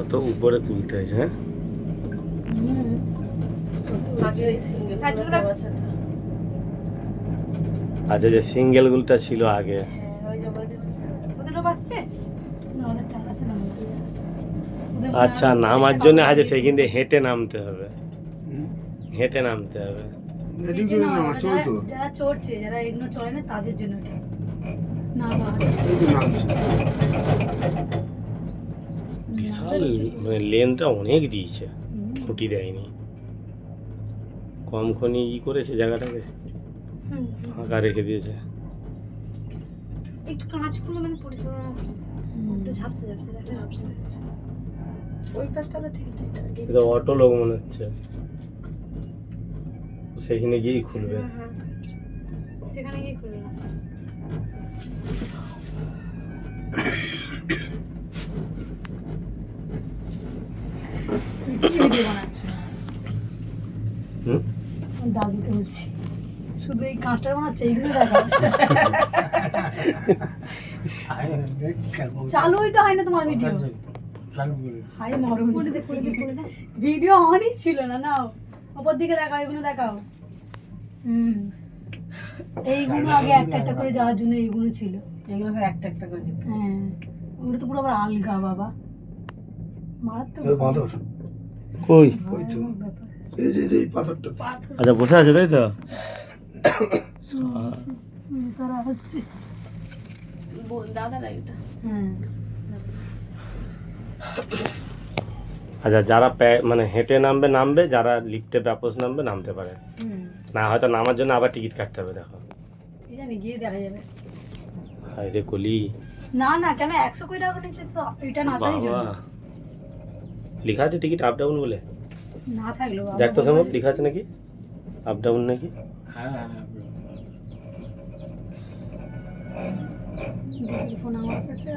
কত উপরে তুলতে হয়েছে, হ্যাঁ? আচ্ছা, যে সিঙ্গেল গুলটা ছিল আগে। আচ্ছা, নামার জন্য আজ সেই কিন্তু হেঁটে নামতে হবে, হেঁটে নামতে হবে। যারা চড়ছে, যারা এগুলো চড়ে না তাদের জন্য এটা। না বিশাল মানে লেনটা অনেক দিয়েছে, খুঁটি দেয়নি, কম খনি ই করেছে, জায়গাটাকে ফাঁকা রেখে দিয়েছে। একটু কাঁচগুলো মানে পরিষ্কার একটু ঝাপসা ঝাপসা ওই পাশটা ঠিক আছে। এটা অটো লোক মনে হচ্ছে, সেখানে গিয়েই খুলবে। সেখানে গিয়ে খুলবে। ভিডিও বানাচ্ছে। দাদুকে বলছি শুধু এই কাঁচটা বানাচ্ছে, এইগুলো দেখা চালুই তো হয় না তোমার ভিডিও। হাই মরণ, ভিডিও অনই ছিল না। নাও উপর দিকে দেখাও, এগুলো দেখাও। এইগুলো আগে একটা একটা করে যাওয়ার জন্য এইগুলো ছিল, এগুলো সব একটা একটা করে যেত। হ্যাঁ ওগুলো তো পুরো আবার আলগা বাবা, মারাত্মক বাঁদর কই? ওই তো এই যে এই পাথরটা। আচ্ছা, বসে আছে তাই তো। তারা আসছে দাদারা এটা। হ্যাঁ। আচ্ছা, যারা মানে হেঁটে নামবে, যারা লিফটে ব্যাপস নামতে পারে না, হয়তো নামার জন্য আবার টিকিট কাটতে হবে। দেখো, কি জানি গিয়ে দেখা যাবে। হায় রে কলি, না না কেন 120 টাকা নিচে তো রিটার্ন আসারই জন্য। বাবা লেখা আছে টিকিট আপ ডাউন বলে, না থাকলেও দেখ তো সম্ভব লেখা আছে নাকি আপ ডাউন নাকি? দিদির ফোন আমার কাছে।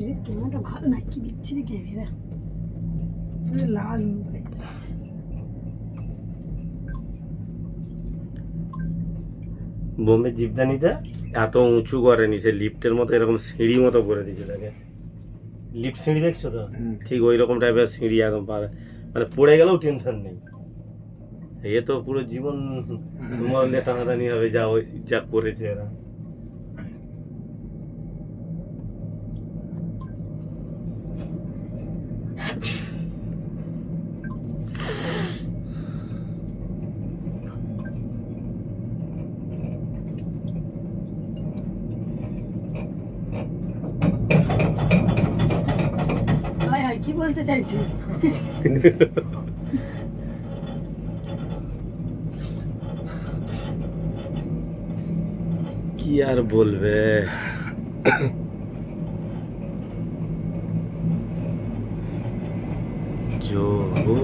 এর ক্যামেরাটা ভালো না, কি বিচ্ছিরি ক্যামেরা, পুরো লাল মুখ হয়ে যাচ্ছে। বোম্বে জীবদানিতে এত উঁচু করেনি, সে লিফটের মতো এরকম সিঁড়ি মতো করে দিয়েছে তাকে। লিফট সিঁড়ি দেখছো তো, ঠিক ওই রকম টাইপের সিঁড়ি, একদম মানে পড়ে গেলেও টেনশন নেই। এ তো পুরো জীবন মরলে টানাটানি হবে, যা করেছে এরা। হায় হায়, কি বলতে চাইছি? কি আর বলবে, जो हो